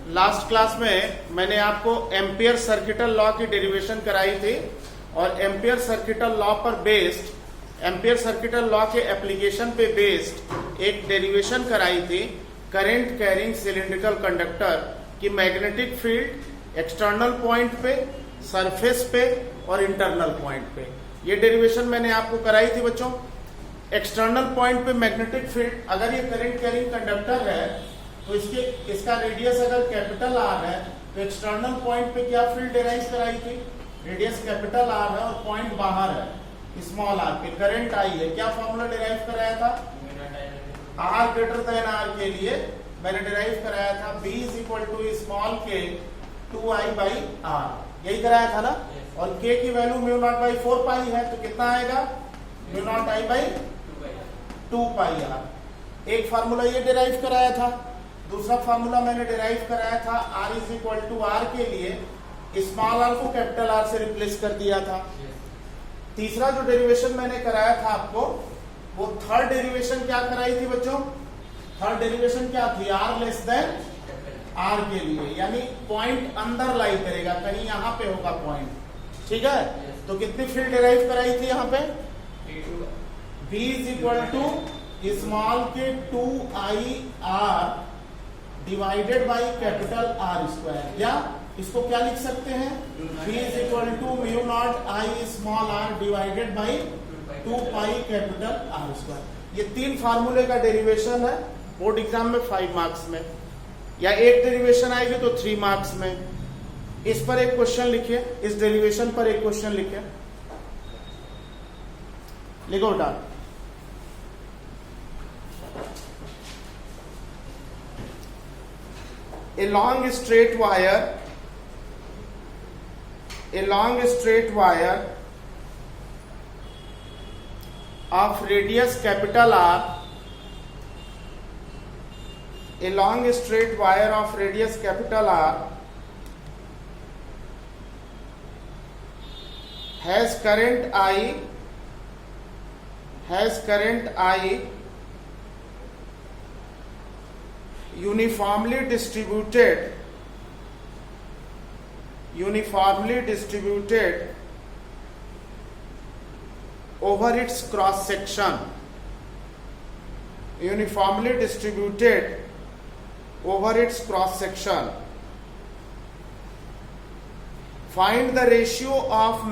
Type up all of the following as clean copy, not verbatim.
Last class में मैंने आपको एम्पियर सर्किटल लॉ की डेरिवेशन कराई थी और एम्पियर सर्किटल लॉ पर बेस्ड एम्पियर सर्किटल लॉ के एप्लीकेशन पे बेस्ड एक डेरिवेशन कराई थी करंट कैरिंग सिलिंड्रिकल कंडक्टर की मैग्नेटिक फील्ड एक्सटर्नल पॉइंट पे, सरफेस पे और इंटरनल पॉइंट पे। ये डेरिवेशन मैंने आपको कराई थी बच्चों। एक्सटर्नल पॉइंट पे मैग्नेटिक फील्ड, अगर ये करंट कैरिंग कंडक्टर है तो इसका रेडियस अगर कैपिटल आर है तो एक्सटर्नल पॉइंट पे क्या फील्ड डिराइव कराई थी, रेडियस कैपिटल आर है और पॉइंट बाहर है स्मॉल आर पे, करंट आई है। क्या फॉर्मूला डिराइव कराया था, आर ग्रेटर देन आर के लिए मैंने डिराइव कराया था B is equal to small के 2I बाई आर, यही कराया था ना। और K की value mu not by 4 pi है तो कितना आएगा, mu not I by 2 pi R. एक फार्मूला ये डिराइव कराया था। दूसरा फार्मूला मैंने डिराइव कराया था R is equal to R के लिए स्मॉल आर को कैपिटल आर से रिप्लेस कर दिया था। तीसरा जो डेरिवेशन मैंने कराया था आपको, वो थर्ड डेरिवेशन क्या कराई थी बच्चों, थर्ड डेरिवेशन क्या थी, R लेस देन आर के लिए, यानी पॉइंट अंदर लाई करेगा, कहीं यहां पे होगा पॉइंट, ठीक है। तो कितनी फील्ड डिराइव कराई थी यहाँ पे, B is equal to small के 2I R divided by capital R square, या इसको क्या लिख सकते हैं, B is equal to mu not I small r divided by 2 pi capital R square. ये तीन फार्मूले का डेरिवेशन है। बोर्ड एग्जाम में 5 मार्क्स में, या एक डेरिवेशन आएगी तो 3 मार्क्स में। इस पर एक क्वेश्चन लिखिए, इस डेरिवेशन पर एक क्वेश्चन लिखिए, लिखो बेटा। A long straight wire of radius capital R, a long straight wire of radius capital R has current I uniformly distributed over its cross section, Find the ratio of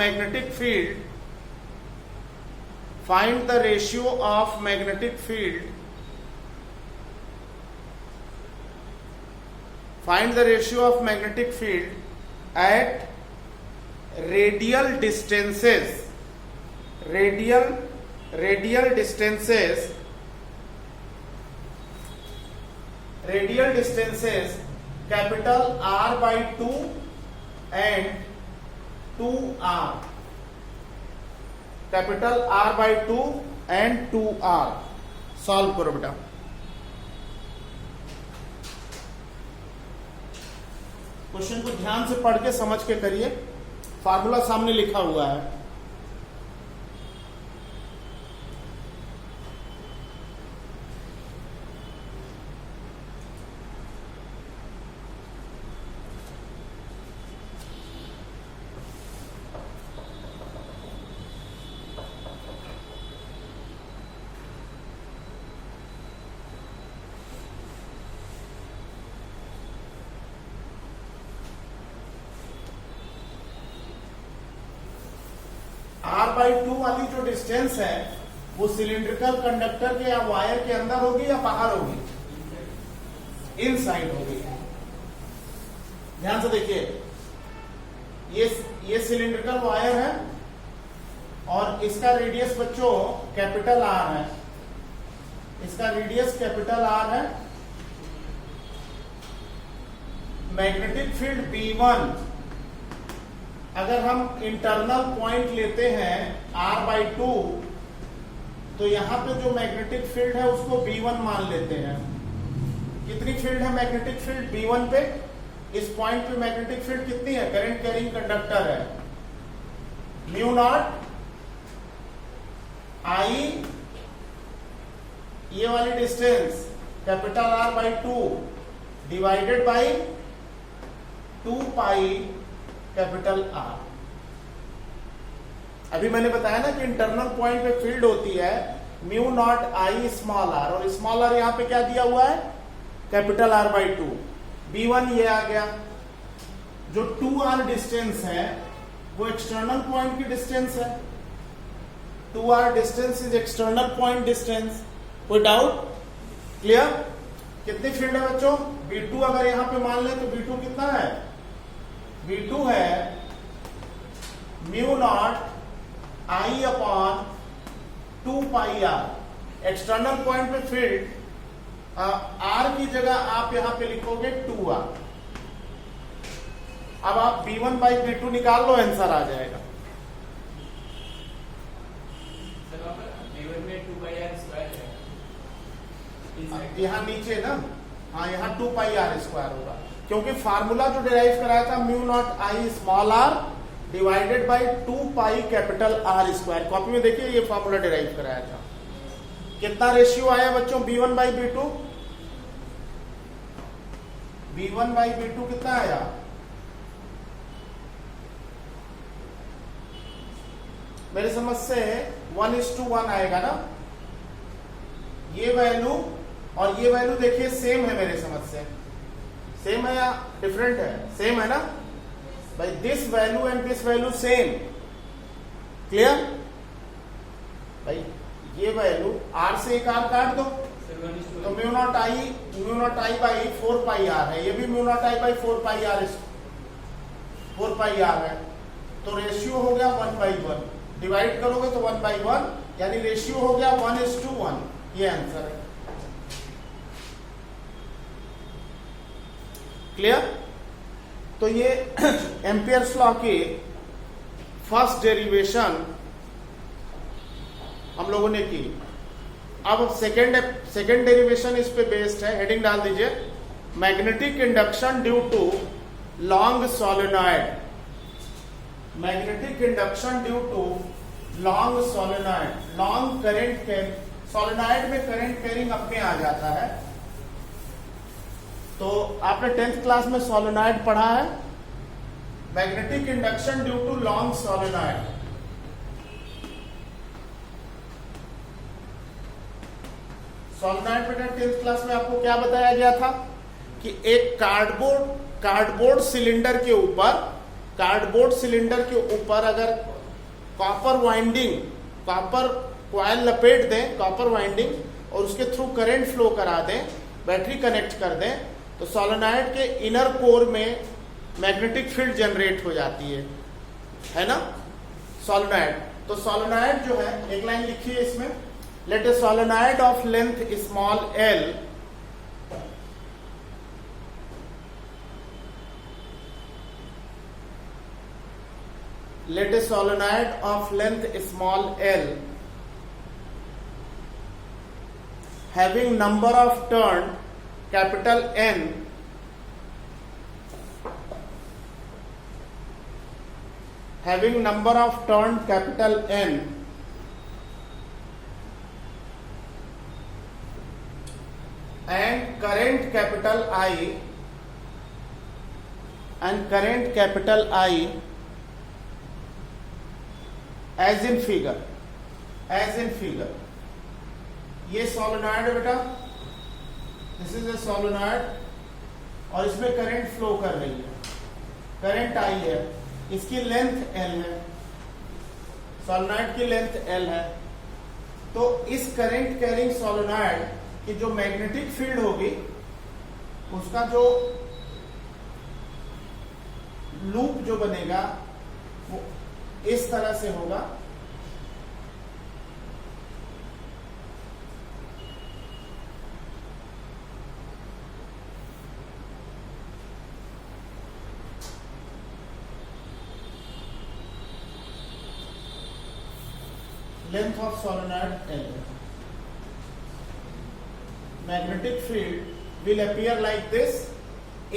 magnetic field at radial distances capital R by 2 and 2R, capital R by 2 and 2R। Solve करो बेटा। Question को ध्यान से पढ़ के समझ के करिए, फार्मूला सामने लिखा हुआ है। R/2 वाली जो डिस्टेंस है वो सिलिंड्रिकल कंडक्टर के या वायर के अंदर होगी या बाहर होगी, इनसाइड होगी। ध्यान से देखिए, ये सिलिंड्रिकल वायर है और इसका रेडियस बच्चों कैपिटल आर है, इसका रेडियस कैपिटल आर है। मैग्नेटिक फील्ड B1 अगर हम इंटरनल पॉइंट लेते हैं R/2 तो यहां पे जो मैग्नेटिक फील्ड है उसको B1 मान लेते हैं। कितनी फील्ड है मैग्नेटिक फील्ड B1 पे, इस पॉइंट पे मैग्नेटिक फील्ड कितनी है, करंट कैरिंग कंडक्टर है, म्यू नॉट I, ये वाली distance capital R/2 divided by 2 pi capital are. अभी मैंने बताया ना कि इंटरनल पॉइंट पे फील्ड होती है mu not I small R, और स्मॉल आर यहां पे क्या दिया हुआ है, कैपिटल आर बाई 2। B1 ये आ गया। जो 2r डिस्टेंस है वो एक्सटर्नल पॉइंट की डिस्टेंस है। 2r distance is external point distance. कोई डाउट? क्लियर? कितनी फील्ड है बच्चों? B2 अगर यहां पे मान लें तो B2 कितना है? B2 है mu not I upon 2 pi R. External point पे फील्ड आर की जगह आप यहां पे लिखोगे 2r। अब आप B1 बाई B2 निकाल लो, आंसर आ जाएगा। B1 में 2 पाई आर स्क्वायर है यहाँ नीचे ना, हाँ यहाँ 2 पाई आर स्क्वायर होगा, क्योंकि फार्मूला जो डिराइव कराया था mu not I small R divided by 2 pi capital R square. Copy में देखिए ये फार्मूला डिराइव कराया था। कितना रेशियो आया बच्चों B1 by B2? B1 by B2 कितना आया? मेरी समझ से 1:1 आएगा ना। ये वैल्यू और ये वैल्यू देखिए सेम है, मेरे समझ से सेम है या डिफरेंट है? सेम है ना भाई। This value and this value same. Clear भाई? ये वैल्यू आर से एक आर काट दो तो mu not I by 4 pi R है। ये भी mu not I by 4 pi R है। तो रेशियो हो गया 1/1। डिवाइड करोगे तो 1/1, यानी रेशियो हो गया 1:1। ये आंसर है। क्लियर? तो ये एम्पियर्स लॉ की फर्स्ट डेरिवेशन हम लोगों ने की। अब सेकेंड डेरिवेशन इस पे बेस्ड है। हेडिंग डाल दीजिए, magnetic induction due to long solenoid. Magnetic induction due to long solenoid. Long current के सोलेनॉइड में करंट कैरिंग अपने आ जाता है। तो आपने 10th क्लास में सोलेनॉइड पढ़ा है। Magnetic induction due to long solenoid. Solenoid बेटा 10th क्लास में आपको क्या बताया गया था कि एक कार्डबोर्ड सिलेंडर के ऊपर अगर कॉपर कॉइल लपेट दें, कॉपर वाइंडिंग, और उसके थ्रू करंट फ्लो करा दें, बैटरी कनेक्ट कर दें, तो सोलेनॉइड के इनर कोर में मैग्नेटिक फील्ड जनरेट हो जाती है ना सोलेनॉइड। तो सोलेनॉइड जो है, एक लाइन लिखिए इसमें, let a solenoid of length small l let a solenoid of length small l having number of turn capital N having number of turn capital N and current capital I as in figure। ये solenoid है बेटा, this is a solenoid और इसमें current flow कर रही है, current I है, इसकी लेंथ L है, सोलेनॉइड की लेंथ L है। तो इस करंट कैरिंग सोलेनॉइड की जो मैग्नेटिक फील्ड होगी उसका जो लूप जो बनेगा वो इस तरह से होगा। Length of solenoid L. Magnetic field will appear like this.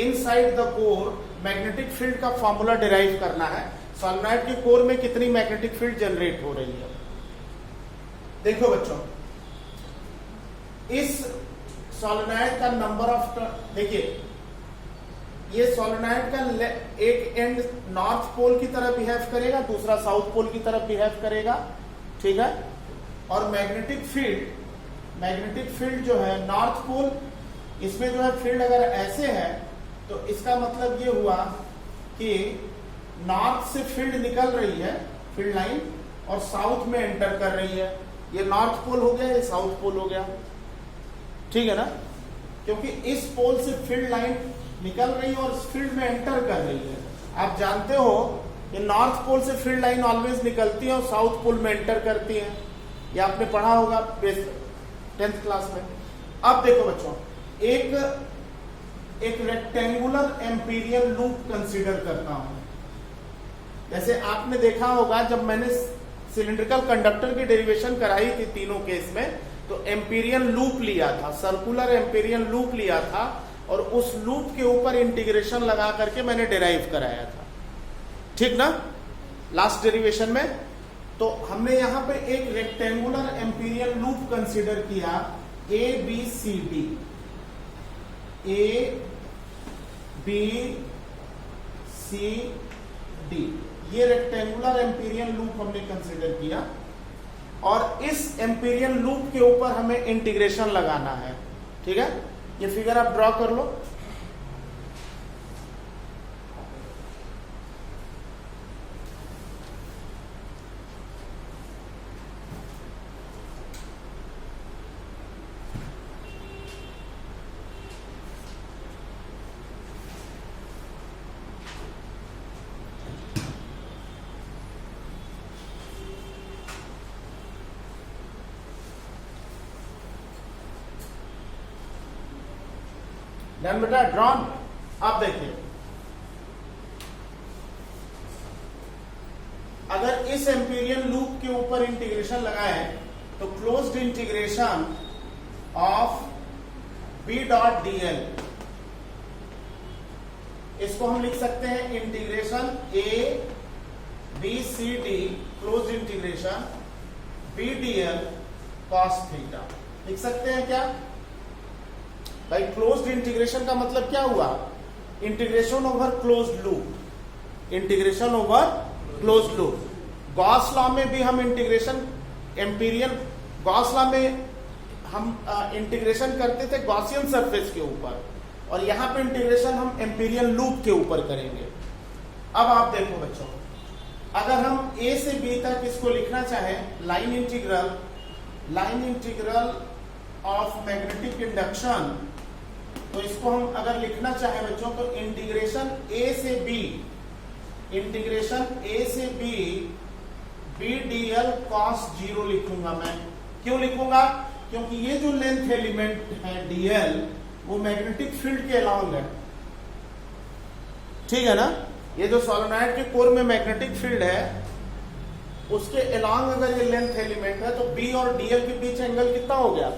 Inside the core, magnetic field का फॉर्मूला डिराइव करना है। सोलेनॉइड की कोर में कितनी मैग्नेटिक फील्ड जनरेट हो रही है। देखो बच्चों, इस सोलेनॉइड का नंबर ऑफ टर्न, देखिए ये सोलेनॉइड का एक एंड नॉर्थ पोल की तरह बिहेव करेगा, दूसरा साउथ पोल की तरह बिहेव करेगा, ठीक है। और मैग्नेटिक फील्ड जो है नॉर्थ पोल, इसमें जो है फील्ड अगर ऐसे है तो इसका मतलब ये हुआ कि नॉर्थ से फील्ड निकल रही है, फील्ड लाइन, और साउथ में एंटर कर रही है। ये नॉर्थ पोल हो गया, ये साउथ पोल हो गया, ठीक है ना, क्योंकि इस पोल से फील्ड लाइन निकल रही है और इस फील्ड में एंटर कर रही है। आप जानते हो कि नॉर्थ पोल से फील्ड लाइन ऑलवेज निकलती है और साउथ पोल में एंटर करती है, ये आपने पढ़ा होगा 10th क्लास में। अब देखो बच्चों, एक रेक्टेंगुलर एम्पीरियल लूप कंसीडर करता हूं। जैसे आपने देखा होगा जब मैंने सिलिंड्रिकल कंडक्टर की डेरिवेशन कराई थी तीनों केस में, तो एम्पीरियल लूप लिया था, सर्कुलर एम्पीरियल लूप लिया था, और उस लूप के ऊपर इंटीग्रेशन लगा करके मैंने डेराइव कराया था, ठीक ना, लास्ट डेरिवेशन में। तो हमने यहां पे एक रेक्टेंगुलर एम्पीरियल लूप कंसीडर किया, ए बी सी डी, ये रेक्टेंगुलर एम्पीरियल लूप हमने कंसीडर किया, और इस एम्पीरियल लूप के ऊपर हमें इंटीग्रेशन लगाना है, ठीक है। ये फिगर आप ड्रॉ कर लो। डन बेटा, ड्रॉन। अब देखिए, अगर इस एम्पीरियल लूप के ऊपर इंटीग्रेशन लगाए तो closed integration of B dot D L, इसको हम लिख सकते हैं integration A B C D closed integration B D L cos theta, लिख सकते हैं क्या भाई? क्लोज्ड इंटीग्रेशन का मतलब क्या हुआ? Integration over closed loop, integration over closed loop. Gauss law में भी हम इंटीग्रेशन एम्पीरियल, गॉस लॉ में हम इंटीग्रेशन करते थे गॉसियन सरफेस के ऊपर, और यहां पे इंटीग्रेशन हम एम्पीरियल लूप के ऊपर करेंगे। अब आप देखो बच्चों, अगर हम ए से बी तक इसको लिखना चाहें, line integral of magnetic induction, तो इसको हम अगर लिखना चाहें बच्चों तो इंटीग्रेशन ए से B B D L cos 0 लिखूंगा मैं। क्यों लिखूंगा? क्योंकि ये जो लेंथ एलिमेंट है डीएल, वो मैग्नेटिक फील्ड के अलाउंग है, ठीक है ना। ये जो सोलेनॉइड के कोर में मैग्नेटिक फील्ड है, उसके अलाउंग अगर ये लेंथ एलिमेंट है, तो बी और डीएल के बीच एंगल कितना हो गया?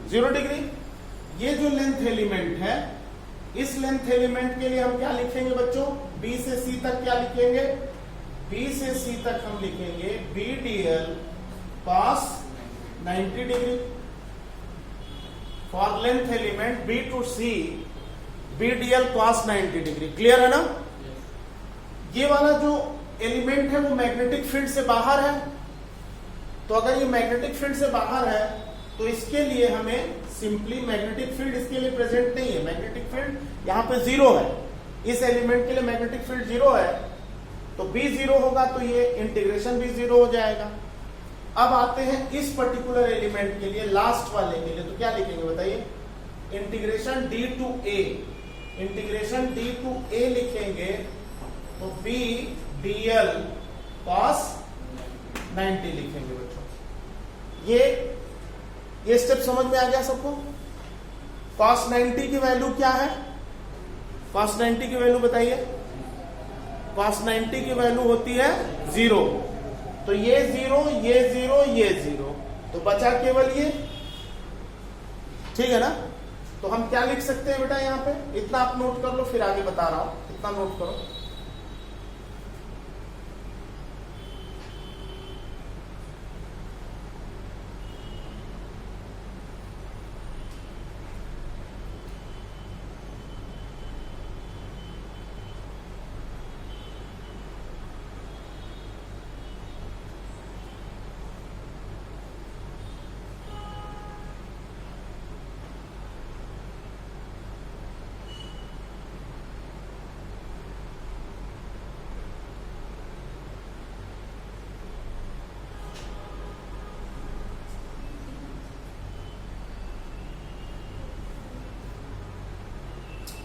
0 डिग्री। ये जो लेंथ एलिमेंट है, इस लेंथ एलिमेंट के लिए हम क्या लिखेंगे बच्चों? बी से सी तक क्या लिखेंगे? बी से सी तक हम लिखेंगे B D L cos 90 degree. For length element B to C B D L cos 90 degree. Clear है ना? ये वाला जो एलिमेंट है वो मैग्नेटिक फील्ड से बाहर है, तो अगर ये मैग्नेटिक फील्ड से बाहर है तो इसके लिए हमें सिंपली मैग्नेटिक फील्ड इसके लिए प्रेजेंट नहीं है, मैग्नेटिक फील्ड यहाँ पे 0 है, इस एलिमेंट के लिए मैग्नेटिक फील्ड 0 है, तो B 0 होगा तो ये इंटीग्रेशन भी 0 हो जाएगा। अब आते हैं इस पर्टिकुलर एलिमेंट के लिए, लास्ट वाले के लिए, तो क्या लिखेंगे बताइए? इंटीग्रेशन D टू A लिखेंगे, तो B DL cos 90 लिखेंगे बच्चों। ये स्टेप समझ में आ गया सबको? cos 90 की वैल्यू क्या है? cos 90 की वैल्यू बताइए। cos 90 की वैल्यू होती है 0, तो ये 0, ये 0, ये 0, तो बचा केवल ये, ठीक है ना। तो हम क्या लिख सकते हैं बेटा यहाँ पे? इतना आप नोट कर लो, फिर आगे बता रहा हूं, इतना नोट करो।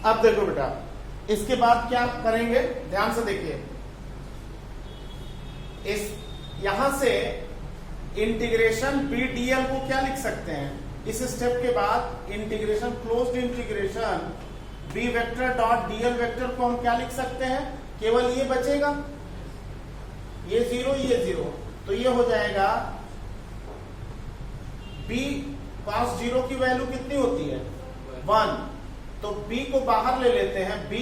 अब देखो बेटा, इसके बाद क्या करेंगे, ध्यान से देखिए। इस यहां से इंटीग्रेशन बी डीएल को क्या लिख सकते हैं, इस स्टेप के बाद integration closed integration B vector dot DL vector को हम क्या लिख सकते हैं, केवल ये बचेगा, ये जीरो, तो ये हो जाएगा बी cos जीरो की वैल्यू कितनी होती है 1, तो b को बाहर ले लेते हैं, b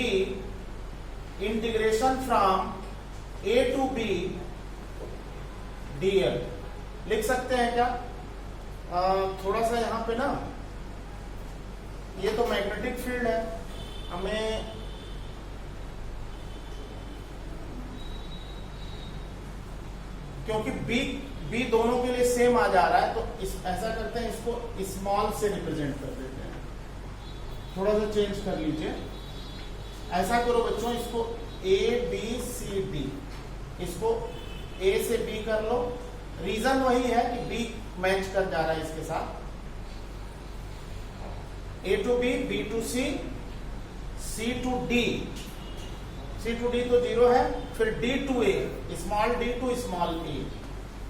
integration from a to b dl लिख सकते हैं क्या। थोड़ा सा यहां पे ना, ये तो मैग्नेटिक फील्ड है, हमें क्योंकि b दोनों के लिए सेम आ जा रहा है, तो ऐसा करते हैं, इसको स्मॉल से रिप्रेजेंट कर देते हैं, थोड़ा सा चेंज कर लीजिए। ऐसा करो बच्चों, इसको a b c d, इसको a से b कर लो, रीजन वही है कि b मैच कर जा रहा है इसके साथ, a to b, b to c, c to d, c to d तो 0 है, फिर d to a, small d to small a,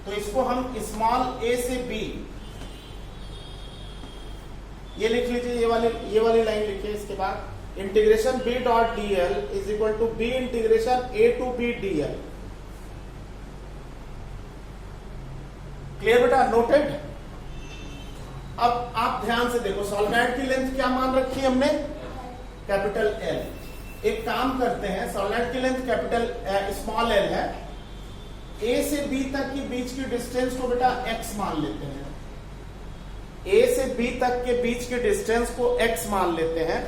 तो इसको हम स्मॉल a से b, ये लिख लीजिए, ये वाली लाइन लिखिए। इसके बाद integration b dot D L is equal to b integration a to b D L. Clear बेटा, नोटेड। अब आप ध्यान से देखो, सॉलोनॉइड की लेंथ क्या मान रखी है हमने, कैपिटल L। एक काम करते हैं, सॉलोनॉइड की लेंथ कैपिटल स्मॉल l है, a से b तक की बीच की डिस्टेंस को बेटा x मान लेते हैं, a से b तक के बीच के डिस्टेंस को x मान लेते हैं,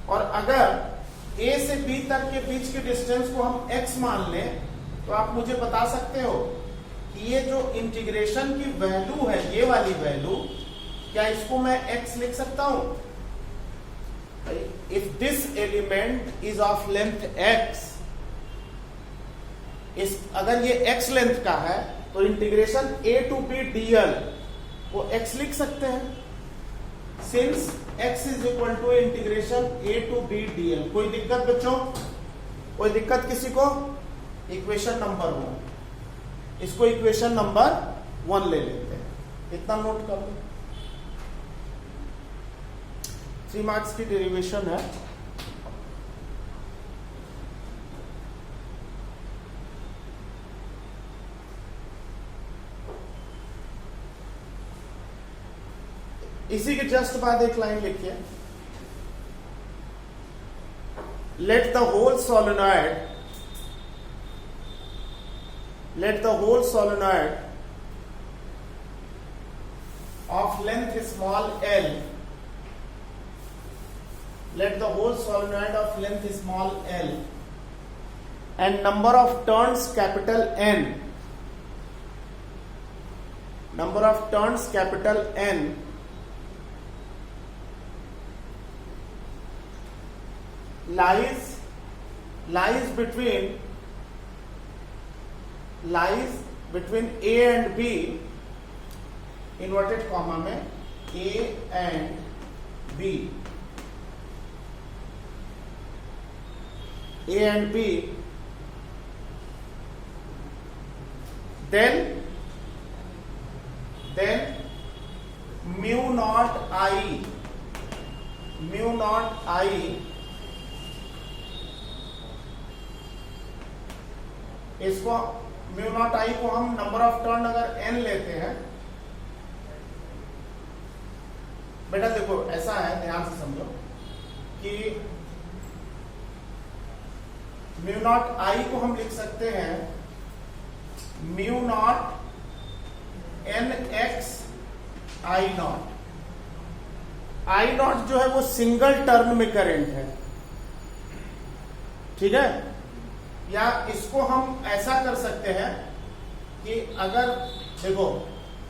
और अगर a से b तक के बीच के डिस्टेंस को हम x मान लें, तो आप मुझे बता सकते हो कि ये जो इंटीग्रेशन की वैल्यू है, ये वाली वैल्यू, क्या इसको मैं x लिख सकता हूं। If this element is of length x, अगर ये x लेंथ का है, तो integration a to b dl को x लिख सकते हैं, since x is equal to integration a to b dl। कोई दिक्कत बच्चों, कोई दिक्कत किसी को। इक्वेशन नंबर 1, इसको इक्वेशन नंबर 1 ले लेते हैं, इतना नोट कर लो। 3 मार्क्स की डेरिवेशन है। इसी के जस्ट बाद एक लाइन लिखिए, let the whole solenoid of length small l, let the whole solenoid of length small l and number of turns capital N, number of turns capital N lies between A and B, inverted comma में A and B, A and B, then mu naught I इसको mu not आई को हम number of turn अगर n लेते हैं, बेटा देखो ऐसा है, ध्यान से समझो कि म्यू नॉट आई को हम लिख सकते हैं mu not an x I not. I not जो है वो सिंगल टर्न में करंट है, ठीक है। या इसको हम ऐसा कर सकते हैं कि अगर देखो,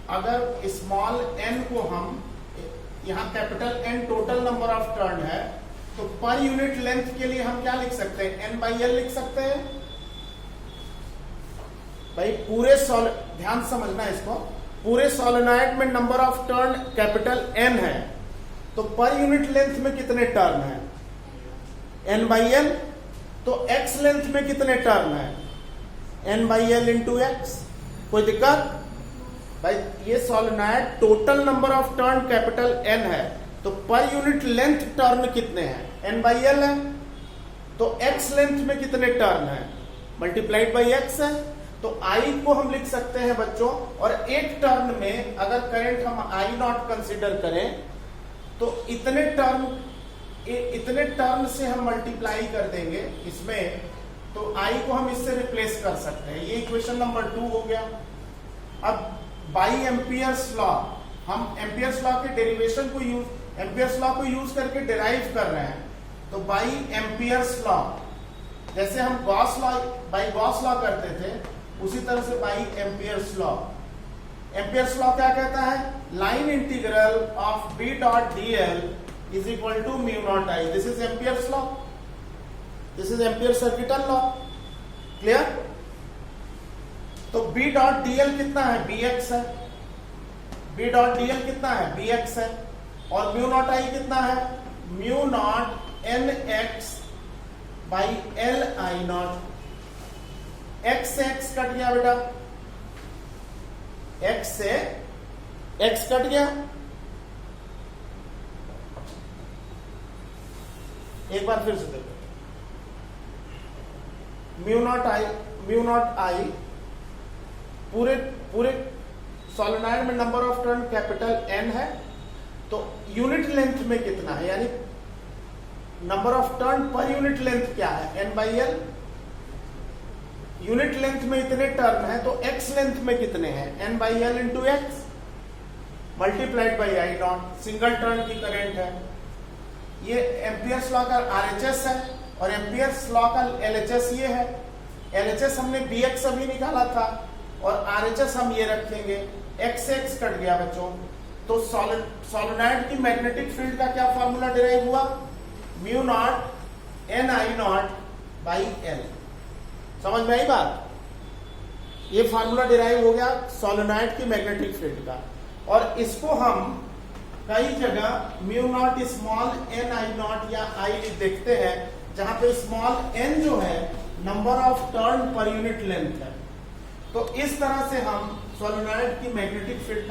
अगर स्मॉल n को हम, यहां capital N total number of turn है, तो पर यूनिट लेंथ के लिए हम क्या लिख सकते हैं, n/l लिख सकते हैं। भाई पूरे ध्यान समझना इसको, पूरे सोलेनॉइड में number of turn capital N है, तो पर यूनिट लेंथ में कितने टर्न है, n बाई एल, तो x लेंथ में कितने टर्न है, n by L into x. कोई दिक्कत भाई? ये solenoid total number of turn capital N है, तो पर यूनिट लेंथ टर्न कितने हैं, n बाई एल है, तो x लेंथ में कितने टर्न है, मल्टीप्लाइड बाई x है। तो I को हम लिख सकते हैं बच्चों, और एक टर्न में अगर करंट हम I नॉट कंसिडर करें तो इतने टर्न से हम मल्टीप्लाई कर देंगे इसमें, तो I को हम इससे रिप्लेस कर सकते हैं। ये इक्वेशन नंबर 2 हो गया। अब बाई एम्पियर्स लॉ, हम एम्पियर्स लॉ के डेरिवेशन को एम्पियर्स लॉ को यूज करके डिराइव कर रहे हैं, तो बाई एम्पियर्स लॉ, जैसे हम Gauss law by Gauss law करते थे, उसी तरह से by Ampere's law. Ampere's law क्या कहता है, line integral of B dot D L is equal to mu not I. This is Ampere's law, this is Ampere circuital law. Clear? तो B dot D L कितना है, B x है, B dot D L कितना है, B x है, और mu not आई कितना है, mu not an x by L I not. X से एक्स कट गया बेटा, एक्स से एक्स कट गया। एक बार फिर से देखो, म्यू नॉट आई पूरे सोलेनॉइड में number of turn capital N है, तो यूनिट लेंथ में कितना है, यानी number of turn per unit length क्या है, N by L. Unit length में इतने टर्न है, तो x लेंथ में कितने हैं, n by L into x multiplied by I not. Single turn की करंट है। ये एम्पियर्स लॉ का RHS है, और एम्पियर्स लॉ का LHS ये है। LHS हमने BX अभी निकाला था, और RHS हम ये रखेंगे। x से x कट गया बच्चों, तो सोलेनॉइड की मैग्नेटिक फील्ड का क्या फॉर्मूला डिराइव हुआ, mu not an I not by L. समझ में आई बात? ये फार्मूला डिराइव हो गया सोलेनॉइड की मैग्नेटिक फील्ड का, और इसको हम कई जगह mu not small N I not या आई देखते हैं, जहां पे स्मॉल एन जो है number of turn per unit length है। तो इस तरह से हम सोलेनॉइड की मैग्नेटिक फील्ड